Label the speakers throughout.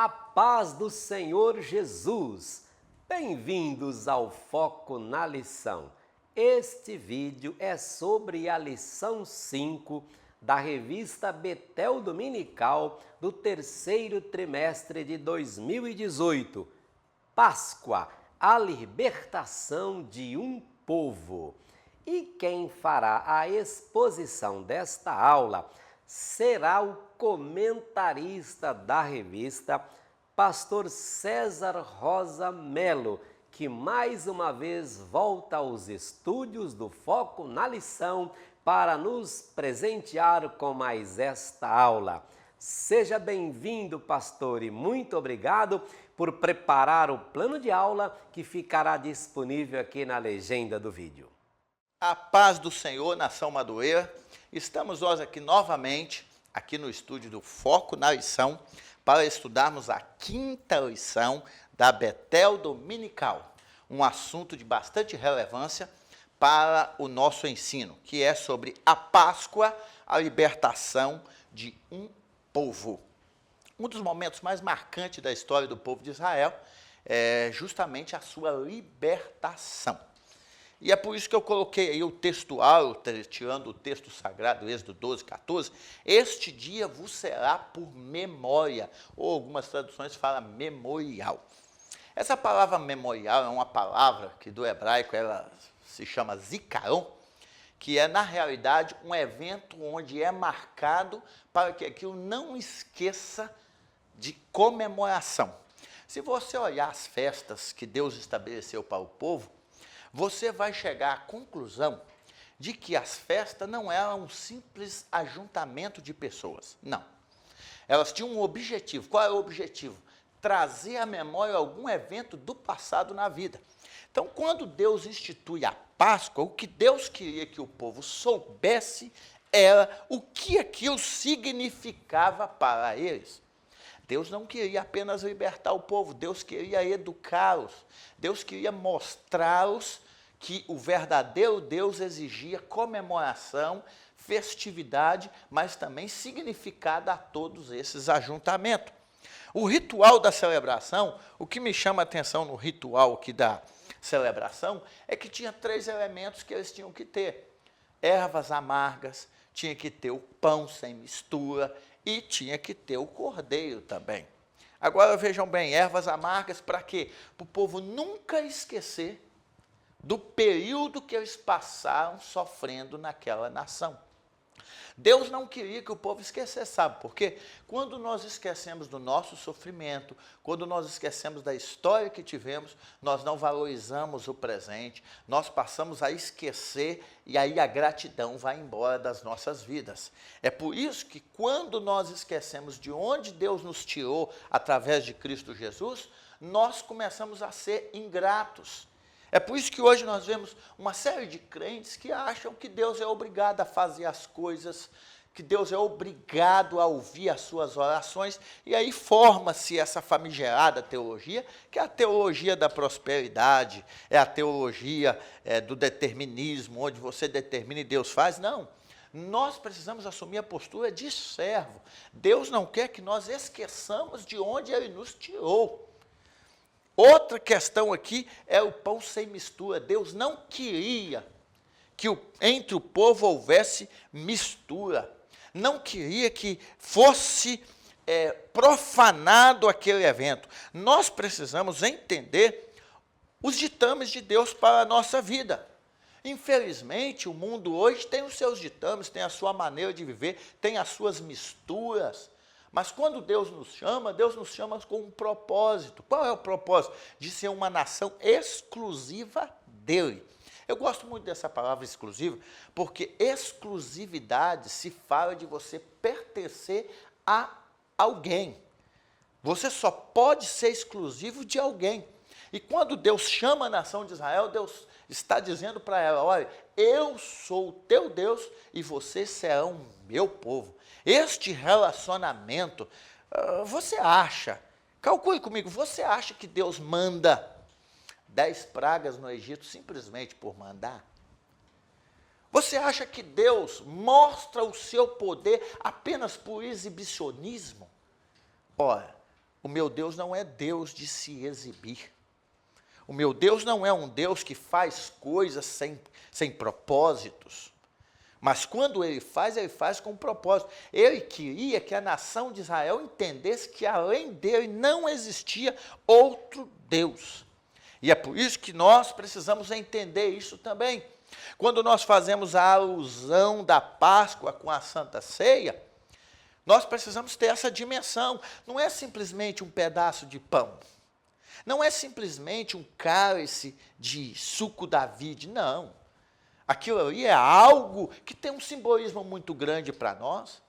Speaker 1: A paz do Senhor Jesus. Bem-vindos ao Foco na Lição. Este vídeo é sobre a lição 5 da revista Betel Dominical do terceiro trimestre de 2018. Páscoa, a libertação de um povo. E quem fará a exposição desta aula será o comentarista da revista, Pastor César Rosa Melo, que mais uma vez volta aos estúdios do Foco na Lição para nos presentear com mais esta aula. Seja bem-vindo, pastor, e muito obrigado por preparar o plano de aula que ficará disponível aqui na legenda do vídeo.
Speaker 2: A paz do Senhor, nação Madureira. Estamos nós aqui novamente, aqui no estúdio do Foco na Lição, para estudarmos a quinta lição da Betel Dominical, um assunto de bastante relevância para o nosso ensino, que é sobre a Páscoa, a libertação de um povo. Um dos momentos mais marcantes da história do povo de Israel é justamente a sua libertação. E é por isso que eu coloquei aí o textual, tirando o texto sagrado, Êxodo 12, 14. Este dia vos será por memória, ou algumas traduções falam memorial. Essa palavra memorial é uma palavra que do hebraico ela se chama zikaron, que é na realidade um evento onde é marcado para que aquilo não esqueça de comemoração. Se você olhar as festas que Deus estabeleceu para o povo, você vai chegar à conclusão de que as festas não eram um simples ajuntamento de pessoas. Não. Elas tinham um objetivo. Qual é o objetivo? Trazer à memória algum evento do passado na vida. Então, quando Deus institui a Páscoa, o que Deus queria que o povo soubesse era o que aquilo significava para eles. Deus não queria apenas libertar o povo, Deus queria educá-los, Deus queria mostrá-los que o verdadeiro Deus exigia comemoração, festividade, mas também significado a todos esses ajuntamentos. O ritual da celebração, o que me chama a atenção no ritual aqui da celebração, é que tinha 3 elementos que eles tinham que ter. Ervas amargas, tinha que ter o pão sem mistura, e tinha que ter o cordeiro também. Agora vejam bem, ervas amargas para quê? Para o povo nunca esquecer do período que eles passaram sofrendo naquela nação. Deus não queria que o povo esquecesse, sabe por quê? Quando nós esquecemos do nosso sofrimento, quando nós esquecemos da história que tivemos, nós não valorizamos o presente, nós passamos a esquecer e aí a gratidão vai embora das nossas vidas. É por isso que quando nós esquecemos de onde Deus nos tirou através de Cristo Jesus, nós começamos a ser ingratos. É por isso que hoje nós vemos uma série de crentes que acham que Deus é obrigado a fazer as coisas, que Deus é obrigado a ouvir as suas orações, e aí forma-se essa famigerada teologia, que é a teologia da prosperidade, é a teologia do determinismo, onde você determina e Deus faz. Não, nós precisamos assumir a postura de servo. Deus não quer que nós esqueçamos de onde Ele nos tirou. Outra questão aqui é o pão sem mistura. Deus não queria que entre o povo houvesse mistura. Não queria que fosse profanado aquele evento. Nós precisamos entender os ditames de Deus para a nossa vida. Infelizmente, o mundo hoje tem os seus ditames, tem a sua maneira de viver, tem as suas misturas. Mas quando Deus nos chama com um propósito. Qual é o propósito? De ser uma nação exclusiva dele. Eu gosto muito dessa palavra exclusiva, porque exclusividade se fala de você pertencer a alguém. Você só pode ser exclusivo de alguém. E quando Deus chama a nação de Israel, Deus está dizendo para ela, olha, eu sou o teu Deus e vocês serão meu povo. Este relacionamento, você acha, calcule comigo, você acha que Deus manda 10 pragas no Egito simplesmente por mandar? Você acha que Deus mostra o seu poder apenas por exibicionismo? Ora, o meu Deus não é Deus de se exibir. O meu Deus não é um Deus que faz coisas sem propósitos. Mas quando ele faz com propósito. Ele queria que a nação de Israel entendesse que além dele não existia outro Deus. E é por isso que nós precisamos entender isso também. Quando nós fazemos a alusão da Páscoa com a Santa Ceia, nós precisamos ter essa dimensão. Não é simplesmente um pedaço de pão. Não é simplesmente um cálice de suco da vide, não. Aquilo ali é algo que tem um simbolismo muito grande para nós.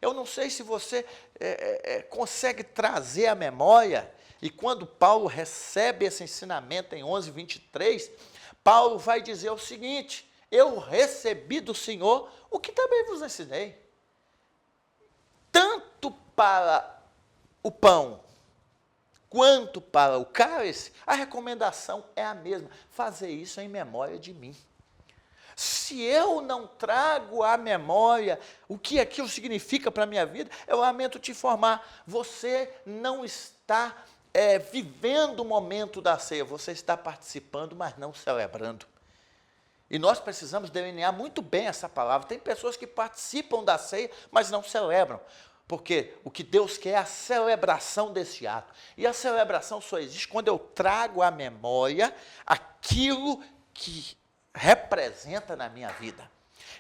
Speaker 2: Eu não sei se você consegue trazer à memória, e quando Paulo recebe esse ensinamento em 11:23, Paulo vai dizer o seguinte: eu recebi do Senhor o que também vos ensinei. Tanto para o pão, quanto para o cálice, a recomendação é a mesma: fazer isso em memória de mim. Se eu não trago à memória o que aquilo significa para a minha vida, eu lamento te informar, você não está vivendo o momento da ceia, você está participando, mas não celebrando. E nós precisamos delinear muito bem essa palavra. Tem pessoas que participam da ceia, mas não celebram. Porque o que Deus quer é a celebração desse ato. E a celebração só existe quando eu trago à memória aquilo que representa na minha vida.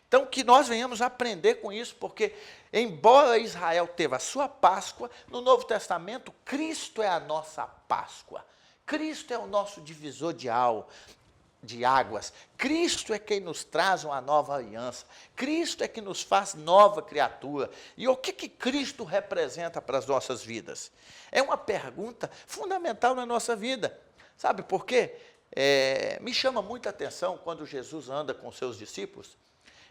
Speaker 2: Então, que nós venhamos aprender com isso, porque, embora Israel teve a sua Páscoa, no Novo Testamento, Cristo é a nossa Páscoa. Cristo é o nosso divisor de águas. Cristo é quem nos traz uma nova aliança. Cristo é que nos faz nova criatura. E o que Cristo representa para as nossas vidas? É uma pergunta fundamental na nossa vida. Sabe por quê? Me chama muita atenção quando Jesus anda com seus discípulos,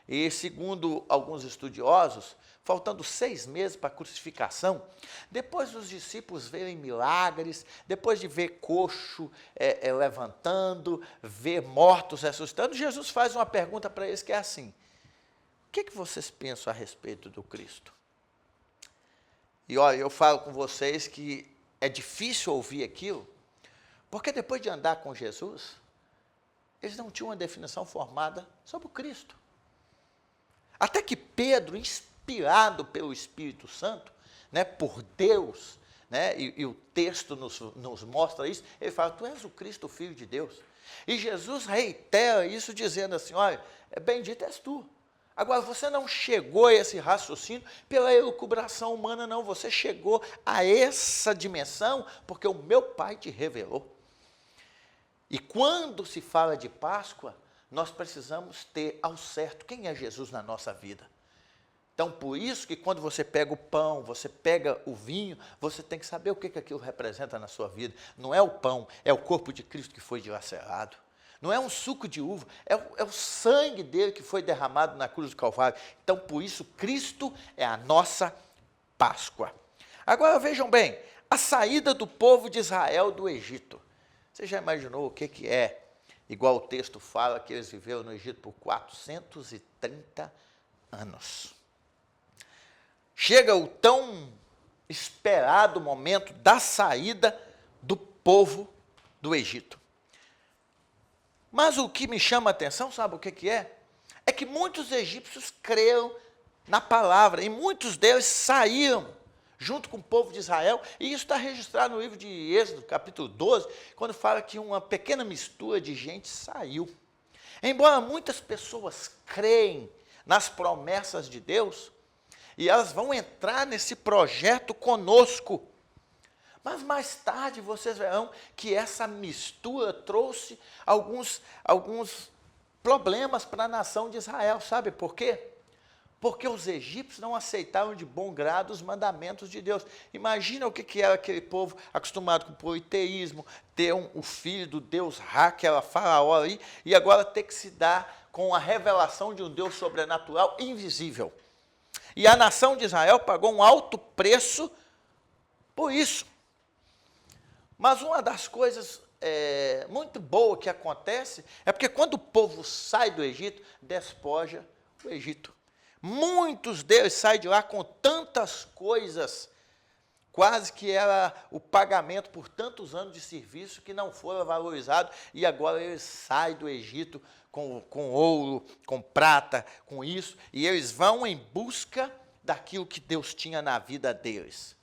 Speaker 2: e segundo alguns estudiosos, faltando 6 meses para a crucificação, depois dos discípulos verem milagres, depois de ver coxo levantando, ver mortos ressuscitando, Jesus faz uma pergunta para eles que é assim: o que vocês pensam a respeito do Cristo? E olha, eu falo com vocês que é difícil ouvir aquilo, porque depois de andar com Jesus, eles não tinham uma definição formada sobre o Cristo. Até que Pedro, inspirado pelo Espírito Santo, por Deus, e o texto nos mostra isso, ele fala: tu és o Cristo, o Filho de Deus. E Jesus reitera isso dizendo assim: olha, bendito és tu. Agora, você não chegou a esse raciocínio pela elucubração humana, não. Você chegou a essa dimensão porque o meu Pai te revelou. E quando se fala de Páscoa, nós precisamos ter ao certo quem é Jesus na nossa vida. Então, por isso que quando você pega o pão, você pega o vinho, você tem que saber o que aquilo representa na sua vida. Não é o pão, é o corpo de Cristo que foi dilacerado. Não é um suco de uva, é o sangue dele que foi derramado na cruz do Calvário. Então, por isso, Cristo é a nossa Páscoa. Agora, vejam bem, a saída do povo de Israel do Egito. Você já imaginou o que é? Igual o texto fala que eles viveram no Egito por 430 anos. Chega o tão esperado momento da saída do povo do Egito. Mas o que me chama a atenção, sabe o que é? É que muitos egípcios creram na palavra, e muitos deles saíram junto com o povo de Israel, e isso está registrado no livro de Êxodo, capítulo 12, quando fala que uma pequena mistura de gente saiu. Embora muitas pessoas creem nas promessas de Deus, e elas vão entrar nesse projeto conosco, mas mais tarde vocês verão que essa mistura trouxe alguns problemas para a nação de Israel. Sabe por quê? Porque os egípcios não aceitaram de bom grado os mandamentos de Deus. Imagina o que era aquele povo acostumado com o politeísmo, ter o filho do Deus Ra, que era Faraó aí, e agora ter que se dar com a revelação de um Deus sobrenatural invisível. E a nação de Israel pagou um alto preço por isso. Mas uma das coisas muito boas que acontece é porque quando o povo sai do Egito, despoja o Egito. Muitos deles saem de lá com tantas coisas quase que era o pagamento por tantos anos de serviço que não foi valorizado, e agora eles saem do Egito com ouro, com prata, com isso, e eles vão em busca daquilo que Deus tinha na vida deles.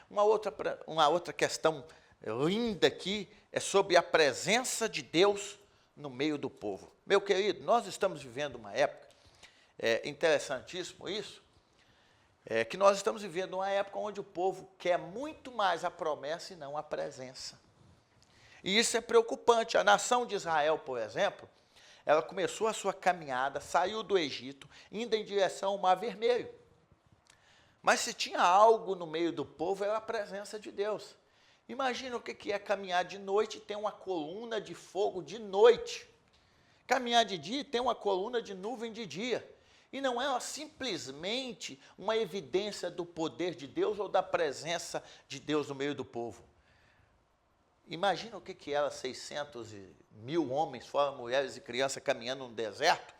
Speaker 2: Uma outra questão linda aqui é sobre a presença de Deus no meio do povo. Meu querido, nós estamos vivendo uma época, interessantíssimo isso, que nós estamos vivendo uma época onde o povo quer muito mais a promessa e não a presença. E isso é preocupante. A nação de Israel, por exemplo, ela começou a sua caminhada, saiu do Egito, indo em direção ao Mar Vermelho. Mas se tinha algo no meio do povo, era a presença de Deus. Imagina o que é caminhar de noite e ter uma coluna de fogo de noite. Caminhar de dia e ter uma coluna de nuvem de dia. E não é simplesmente uma evidência do poder de Deus ou da presença de Deus no meio do povo. Imagina o que era 600.000 homens, fora mulheres e crianças, caminhando no deserto,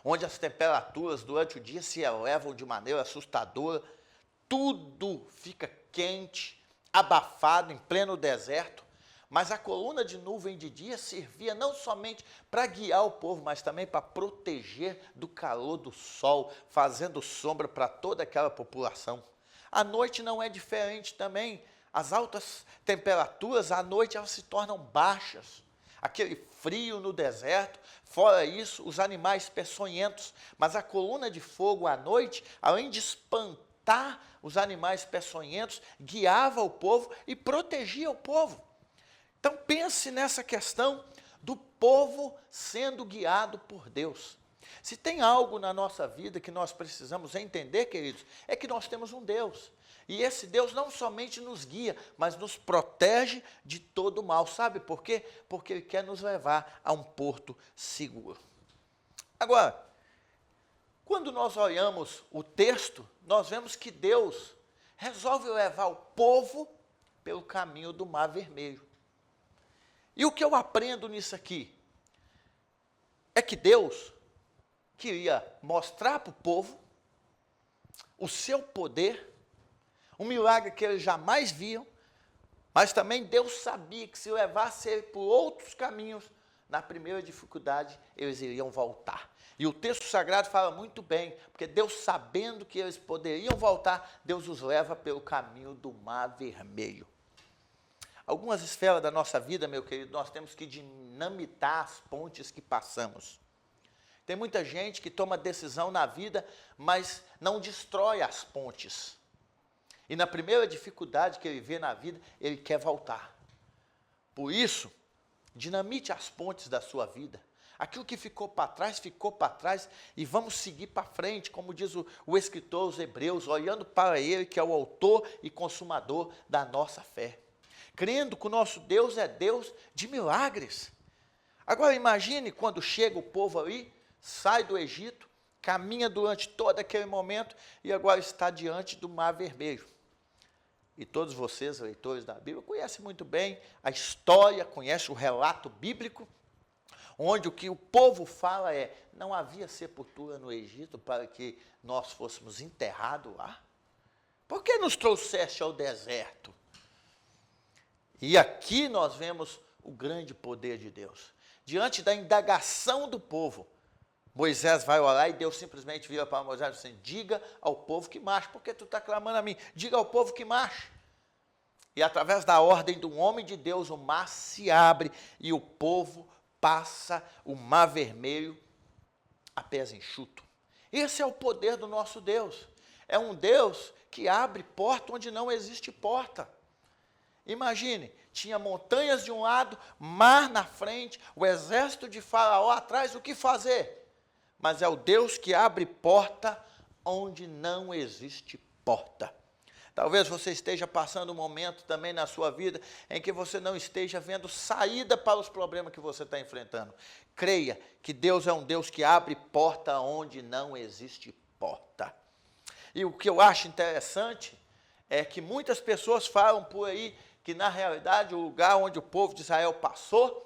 Speaker 2: onde as temperaturas durante o dia se elevam de maneira assustadora, tudo fica quente, abafado, em pleno deserto, mas a coluna de nuvem de dia servia não somente para guiar o povo, mas também para proteger do calor do sol, fazendo sombra para toda aquela população. À noite não é diferente também. As altas temperaturas, à noite, elas se tornam baixas. Aquele frio no deserto, fora isso, os animais peçonhentos. Mas a coluna de fogo à noite, além de espantar os animais peçonhentos, guiava o povo e protegia o povo. Então pense nessa questão do povo sendo guiado por Deus. Se tem algo na nossa vida que nós precisamos entender, queridos, é que nós temos um Deus. E esse Deus não somente nos guia, mas nos protege de todo mal. Sabe por quê? Porque Ele quer nos levar a um porto seguro. Agora, quando nós olhamos o texto, nós vemos que Deus resolve levar o povo pelo caminho do Mar Vermelho. E o que eu aprendo nisso aqui é que Deus queria mostrar para o povo o seu poder, um milagre que eles jamais viam, mas também Deus sabia que se levasse ele por outros caminhos, na primeira dificuldade, eles iriam voltar. E o texto sagrado fala muito bem, porque Deus, sabendo que eles poderiam voltar, Deus os leva pelo caminho do Mar Vermelho. Algumas esferas da nossa vida, meu querido, nós temos que dinamitar as pontes que passamos. Tem muita gente que toma decisão na vida, mas não destrói as pontes. E na primeira dificuldade que ele vê na vida, ele quer voltar. Por isso, dinamite as pontes da sua vida. Aquilo que ficou para trás, e vamos seguir para frente, como diz o escritor aos Hebreus, olhando para ele, que é o autor e consumador da nossa fé. Crendo que o nosso Deus é Deus de milagres. Agora imagine quando chega o povo ali, sai do Egito, caminha durante todo aquele momento e agora está diante do Mar Vermelho. E todos vocês, leitores da Bíblia, conhecem muito bem a história, conhecem o relato bíblico, onde o que o povo fala é: não havia sepultura no Egito para que nós fôssemos enterrados lá? Por que nos trouxeste ao deserto? E aqui nós vemos o grande poder de Deus. Diante da indagação do povo, Moisés vai orar e Deus simplesmente vira para Moisés e diz assim: diga ao povo que marche. Por que tu está clamando a mim? Diga ao povo que marche. E através da ordem de um homem de Deus, o mar se abre e o povo passa o Mar Vermelho a pés enxuto. Esse é o poder do nosso Deus. É um Deus que abre porta onde não existe porta. Imagine, tinha montanhas de um lado, mar na frente, o exército de Faraó atrás, o que fazer? Mas é o Deus que abre porta onde não existe porta. Talvez você esteja passando um momento também na sua vida em que você não esteja vendo saída para os problemas que você está enfrentando. Creia que Deus é um Deus que abre porta onde não existe porta. E o que eu acho interessante é que muitas pessoas falam por aí que, na realidade, o lugar onde o povo de Israel passou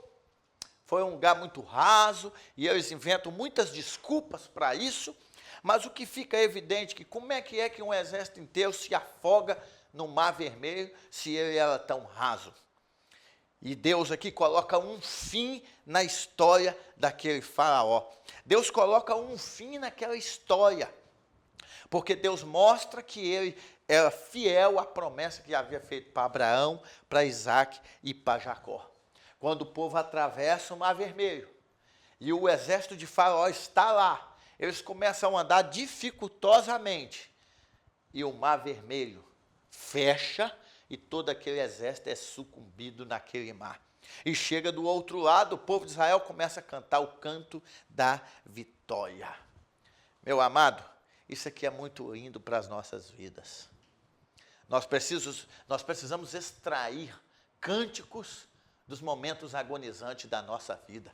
Speaker 2: foi um lugar muito raso, e eles inventam muitas desculpas para isso, mas o que fica evidente é que como é que um exército inteiro se afoga no Mar Vermelho se ele era tão raso? E Deus aqui coloca um fim na história daquele faraó. Deus coloca um fim naquela história, porque Deus mostra que ele era fiel à promessa que havia feito para Abraão, para Isaac e para Jacó. Quando o povo atravessa o Mar Vermelho e o exército de Faraó está lá, eles começam a andar dificultosamente e o Mar Vermelho fecha e todo aquele exército é sucumbido naquele mar. E chega do outro lado, o povo de Israel começa a cantar o canto da vitória. Meu amado, isso aqui é muito lindo para as nossas vidas. Nós precisamos extrair cânticos dos momentos agonizantes da nossa vida.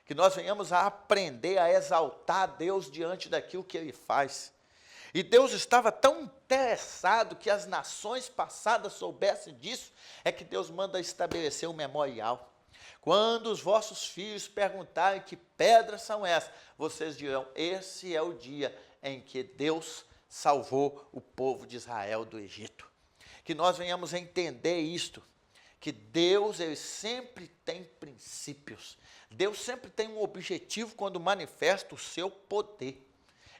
Speaker 2: Que nós venhamos a aprender a exaltar a Deus diante daquilo que Ele faz. E Deus estava tão interessado que as nações passadas soubessem disso, é que Deus manda estabelecer um memorial. Quando os vossos filhos perguntarem que pedras são essas, vocês dirão, esse é o dia em que Deus salvou o povo de Israel do Egito. Que nós venhamos a entender isto, que Deus ele sempre tem princípios. Deus sempre tem um objetivo quando manifesta o seu poder.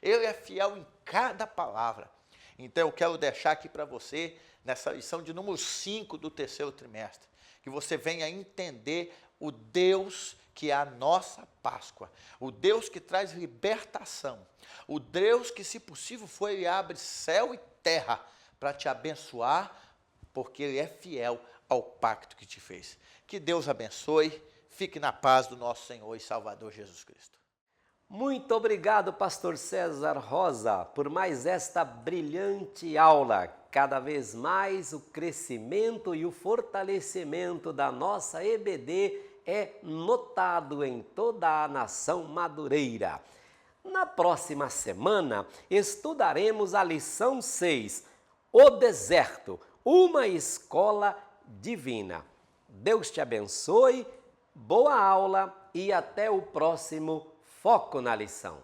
Speaker 2: Ele é fiel em cada palavra. Então eu quero deixar aqui para você, nessa lição de número 5 do terceiro trimestre, que você venha entender o Deus que é a nossa Páscoa, o Deus que traz libertação, o Deus que, se possível for, Ele abre céu e terra para te abençoar, porque Ele é fiel ao pacto que te fez. Que Deus abençoe, fique na paz do nosso Senhor e Salvador Jesus Cristo.
Speaker 1: Muito obrigado, pastor César Rosa, por mais esta brilhante aula. Cada vez mais o crescimento e o fortalecimento da nossa EBD é notado em toda a nação madureira. Na próxima semana, estudaremos a lição 6, O Deserto, uma escola divina. Deus te abençoe, boa aula e até o próximo Foco na Lição.